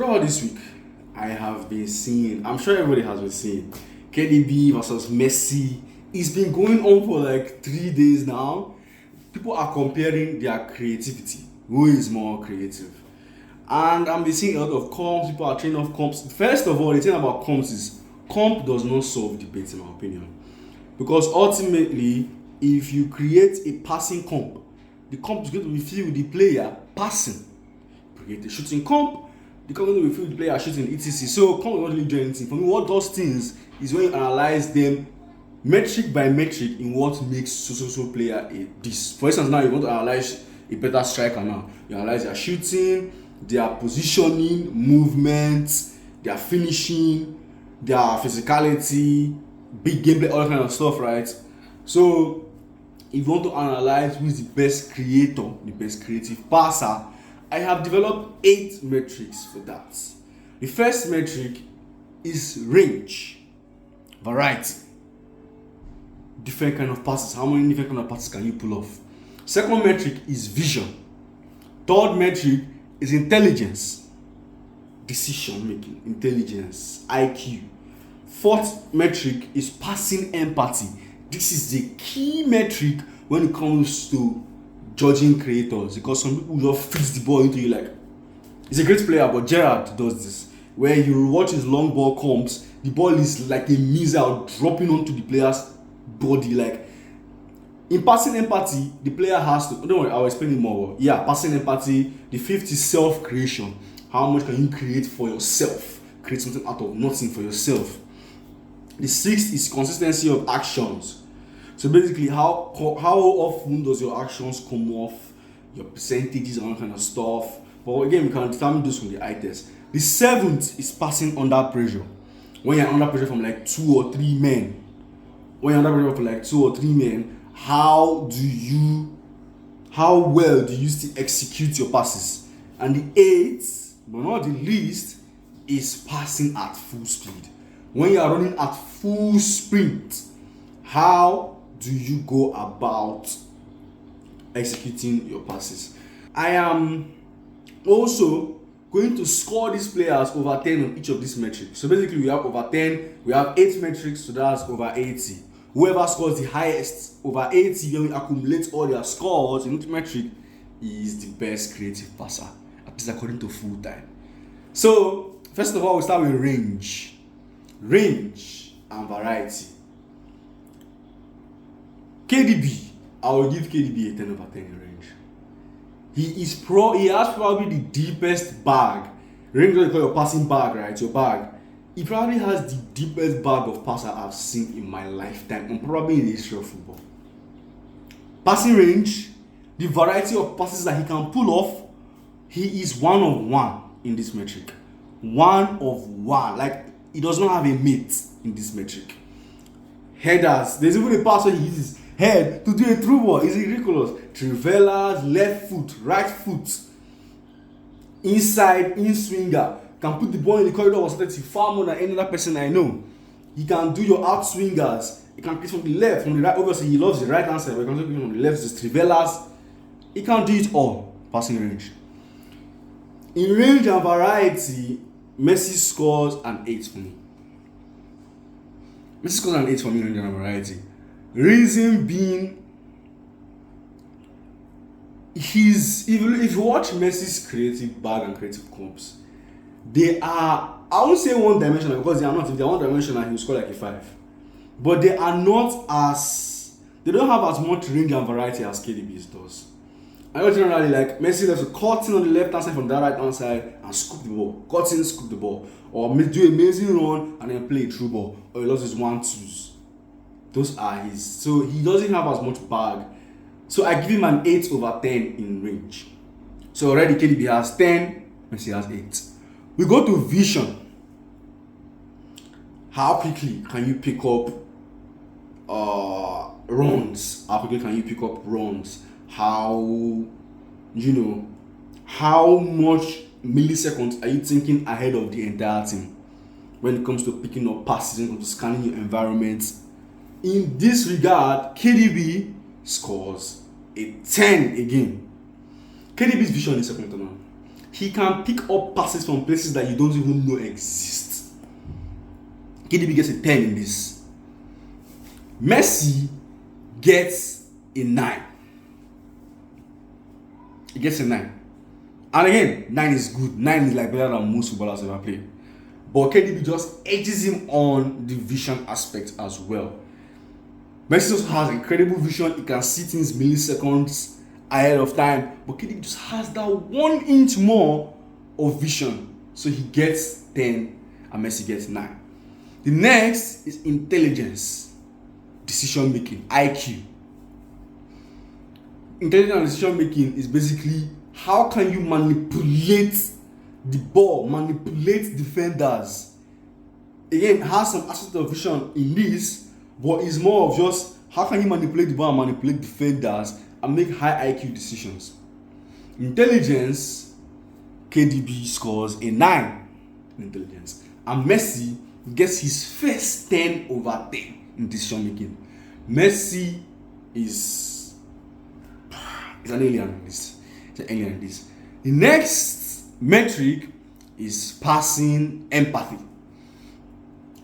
Throughout this week, I have been seeing, I'm sure everybody has been seeing, KDB versus Messi. It's been going on for like 3 days now. People are comparing their creativity. Who is more creative? And I'm been seeing a lot of comps. People are training off comps. First of all, the thing about comps is comp does not solve debates, in my opinion. Because ultimately, if you create a passing comp, the comp is going to be filled with the player passing. Create a shooting comp, the comp is going to be filled with the player shooting, etc. So comp doesn't really do anything. For me, what does things is when you analyze them metric by metric in what makes so player a this. For instance, now you want to analyze a better striker now. You analyze their shooting, their positioning, movement, their finishing, their physicality, big gameplay, all that kind of stuff, right? So if you want to analyze who is the best creator, the best creative passer, I have developed 8 metrics for that. The first metric is range, variety, different kind of passes. How many different kind of passes can you pull off? Second metric is vision. Third metric is intelligence, decision making, intelligence, IQ. Fourth metric is passing empathy. This is the key metric when it comes to judging creators, because some people just fix the ball into you like, he's a great player, but Gerrard does this, where you watch his long ball comes, the ball is like a missile dropping onto the player's body. Like in passing empathy, the player has to, don't worry, I'll explain it more. Yeah, passing empathy. The fifth is self-creation. How much can you create for yourself? Create something out of nothing for yourself. The sixth is consistency of actions. So basically, how often does your actions come off, your percentages and all kind of stuff. But again, we can determine this from the eye test. The seventh is passing under pressure. When you're under pressure from like 2 or 3 men, how well do you still execute your passes? And the eighth, but not the least, is passing at full speed. When you are running at full sprint, how do you go about executing your passes? I am also going to score these players over 10 on each of these metrics. So basically we have over 10, we have 8 metrics, so that's over 80. Whoever scores the highest over 80, when we accumulate all their scores in each metric, is the best creative passer, at least according to full time. So first of all, we start with range and variety. KDB, I will give KDB a 10 over 10 in range. He has probably the deepest bag. Range, what you call your passing bag, right? Your bag. He probably has the deepest bag of passer I've seen in my lifetime, and probably in the history of football. Passing range, the variety of passes that he can pull off, he is one of one in this metric. One of one. Like, he does not have a mate in this metric. Headers, there's even a pass where he uses head to do a through ball. It's ridiculous. Trivelas, left foot, right foot, inside, in swinger, can put the ball in the corridor of authority far more than any other person I know. He can do your out swingers. He can create from the left, from the right. Obviously, he loves the right hand side, but he can do from the left, the trivelas. He can do it all. Passing range. In range and variety, Messi scores an 8 for me. Messi scores an 8 for me in range and variety. Reason being, if you watch Messi's creative bag and creative comps, they are, I won't say one-dimensional, because they are not. If they are one-dimensional, he will score like a 5. But they are not they don't have as much range and variety as KDB's does. I know generally, like, Messi loves to cut in on the left hand side from the right hand side and scoop the ball. Cut in, scoop the ball. Or do an amazing run and then play a through ball. Or he loves his 1-2s. Those are his. So he doesn't have as much bag. So I give him an 8 over 10 in range. So already KDB has 10, Messi has 8. We go to vision. How quickly can you pick up runs? How quickly can you pick up runs? How much milliseconds are you thinking ahead of the entire team when it comes to picking up passes, when it comes to scanning your environment? In this regard, KDB scores a 10 again. KDB's vision is second to none. He can pick up passes from places that you don't even know exist. KDB gets a 10 in this. Messi gets a 9. He gets a 9. And again, 9 is good. 9 is like better than most footballers ever play. But KDB just edges him on the vision aspect as well. Messi also has incredible vision. He can see things milliseconds ahead of time. But KDB just has that 1 inch more of vision. So he gets 10 and Messi gets 9. The next is intelligence, decision making, IQ. Intelligence and decision making is basically how can you manipulate the ball, manipulate defenders. Again, has some aspect of vision in this, but it's more of just how can you manipulate the ball and manipulate defenders and make high IQ decisions. Intelligence, KDB scores a 9 in intelligence, and Messi gets his first 10 over 10 in decision making. Messi is an alien in this. It's an alien in this. The next metric is passing empathy.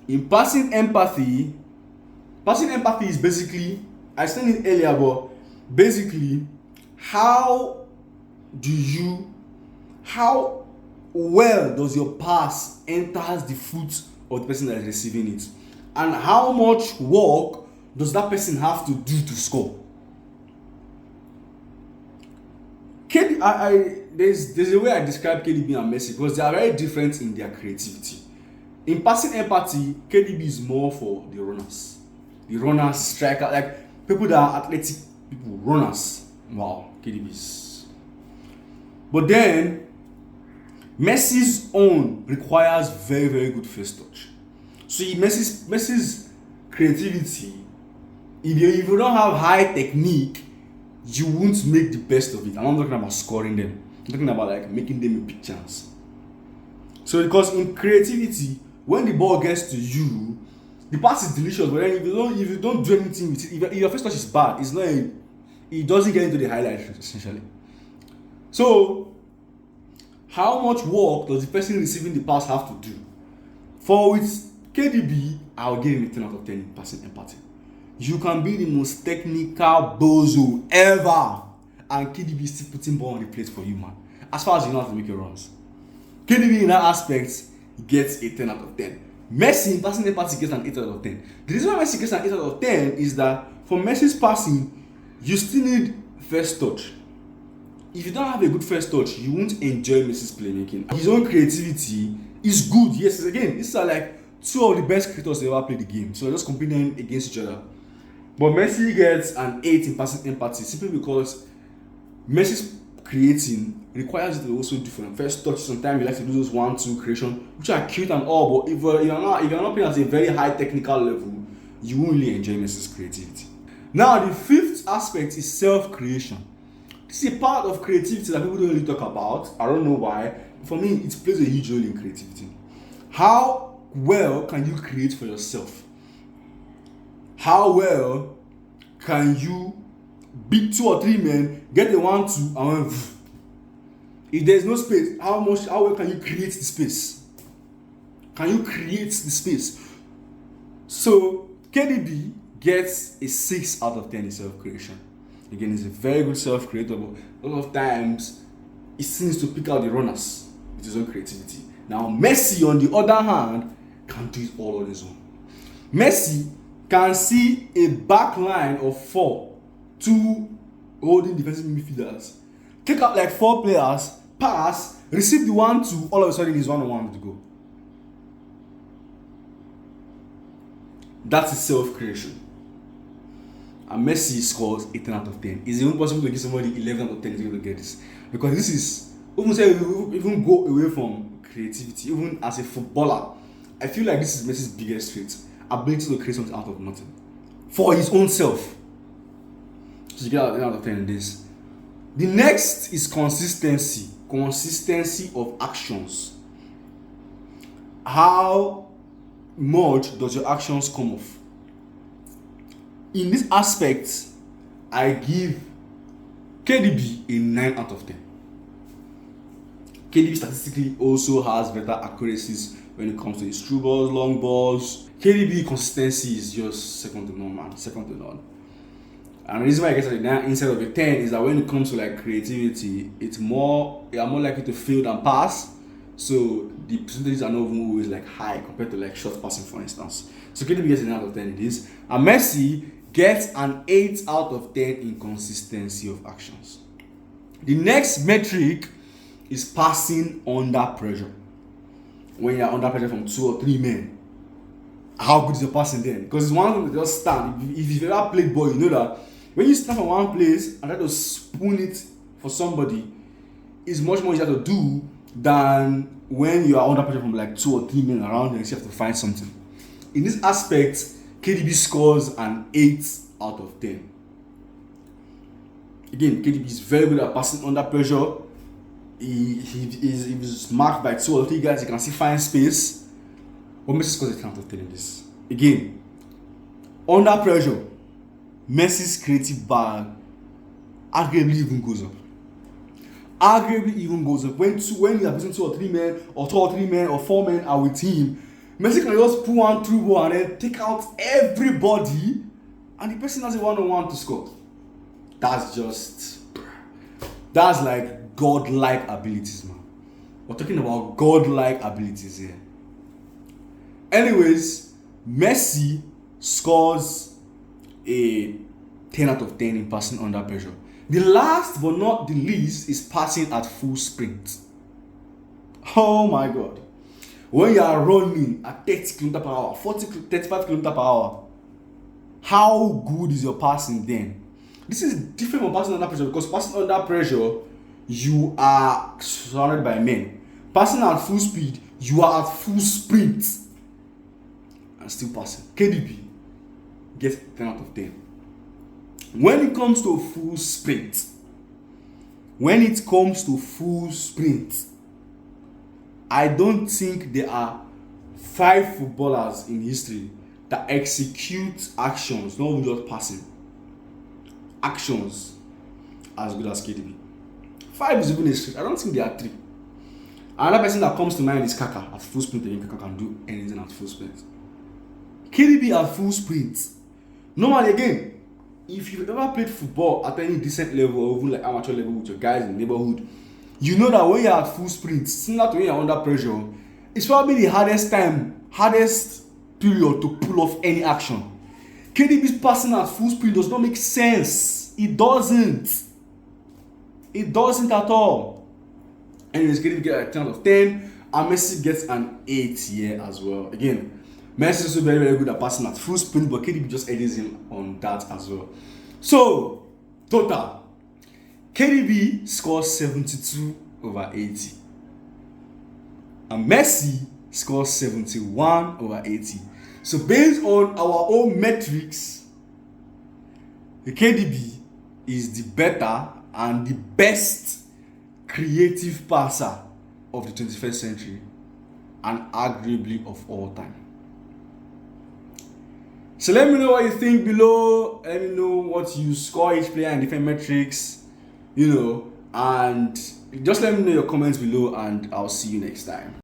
In passing empathy is basically, I said it earlier, but basically how well does your pass enters the foot of the person that is receiving it, and how much work does that person have to do to score. There's a way I describe KDB and Messi because they are very different in their creativity. In passing empathy, KDB is more for the runners, striker, like people that are athletic people, runners. Wow, KDB is. But then Messi's own requires very, very good first touch. So Messi's creativity, if you don't have high technique, you won't make the best of it. I'm not talking about scoring them. I'm talking about like making them a big chance. So because in creativity, when the ball gets to you, the pass is delicious, but then if you don't do anything with it, if your first touch is bad, it doesn't get into the highlights essentially. So how much work does the person receiving the pass have to do? For with KDB, I'll give him a 10 out of 10 in passing empathy. You can be the most technical bozo ever, and KDB is still putting ball on the plate for you, man. As far as you know how to make your runs. KDB in that aspect gets a 10 out of 10. Messi in passing empathy gets an 8 out of 10. The reason why Messi gets an 8 out of 10 is that for Messi's passing, you still need first touch. If you don't have a good first touch, you won't enjoy Messi's playmaking. His own creativity is good. Yes, again, these are like two of the best creators to ever play the game. So just competing against each other. But Messi gets an 8 in passing empathy simply because Messi's creating requires you to also do from first touch. Sometimes you like to do those 1-2 creation, which are cute and all, but if you're not playing at a very high technical level, you won't really enjoy Messi's creativity. Now, the fifth aspect is self-creation. This is a part of creativity that people don't really talk about. I don't know why. For me, it plays a huge role in creativity. How well can you create for yourself? How well can you beat 2 or 3 men, get a 1-2, and if there's no space, how well can you create the space? Can you create the space? So KDB gets a 6 out of 10 in self-creation. Again, he's a very good self-creator, but a lot of times he seems to pick out the runners with his own creativity. Now Messi, on the other hand, can do it all on his own. Messi can see a back line of 4, 2 holding defensive midfielders, take out like 4 players, pass, receive the 1-2, all of a sudden he's 1-on-1 to go. That's his self-creation. And Messi scores a 10 out of 10. Is it even possible to give somebody 11 out of 10 is going to get this? Because this is, even go away from creativity, even as a footballer, I feel like this is Messi's biggest trait. Ability to create something out of nothing for his own self. So you get out of 10 in this. The next is consistency of actions. How much does your actions come off? In this aspect, I give KDB a 9 out of 10. KDB statistically also has better accuracies when it comes to his through balls, long balls. KDB consistency is just second to none, man. Second to none. And the reason why I get a 9 instead of a 10 is that when it comes to like creativity, you are more likely to fail than pass. So the percentages are not even always like high compared to like short passing, for instance. So KDB gets a 9 out of 10 in this. And Messi gets an 8 out of 10 in consistency of actions. The next metric is passing under pressure. When you're under pressure from 2 or 3 men, how good is your passing then? Because it's one thing to just stand. If you've ever played ball, you know that when you stand from one place and try to spoon it for somebody, it's much more easier to do than when you are under pressure from like 2 or 3 men around you and you have to find something. In this aspect, KDB scores an 8 out of 10. Again, KDB is very good at passing under pressure. He is marked by 2 or 3 guys. He can still find space. But Messi scores a 10 out of 10 in this. Again, under pressure, Messi's creative bar arguably even goes up. When you are facing 2 or 3 men, or 2 or 3 men, or 4 men are with him, Messi can just pull one through ball and then take out everybody, and the person has a 1-on-1 to score. That's like godlike abilities, man. We're talking about godlike abilities here. Anyways, Messi scores a 10 out of 10 in passing under pressure. The last but not the least is passing at full sprint. Oh my God. When you are running at 30 km per hour, 35 km per hour, how good is your passing then? This is different from passing under pressure, because passing under pressure, you are surrounded by men. Passing at full speed, you are at full sprint and still passing. KDB gets 10 out of 10. When it comes to full sprint, I don't think there are 5 footballers in history that execute actions, not just passing, actions as good as KDB. 5 is even a stretch. I don't think there are 3. Another person that comes to mind is Kaka. At full sprint, Kaka can do anything at full sprint. KDB at full sprint. Normally, again, if you've ever played football at any decent level or even like amateur level with your guys in the neighborhood, you know that when you're at full sprint, similar to when you're under pressure, it's probably the hardest period to pull off any action. KDB's passing at full sprint does not make sense. It doesn't at all. Anyways, KDB gets a 10 out of 10, and Messi gets an 8 here as well. Again, Messi is also very, very good at passing at full sprint, but KDB just edits him on that as well. So, total. KDB scores 72 over 80. And Messi scores 71 over 80. So, based on our own metrics, the KDB is the better and the best creative passer of the 21st century, and arguably of all time. So let me know what you think below. Let me know what you score each player in different metrics, and just let me know your comments below, and I'll see you next time.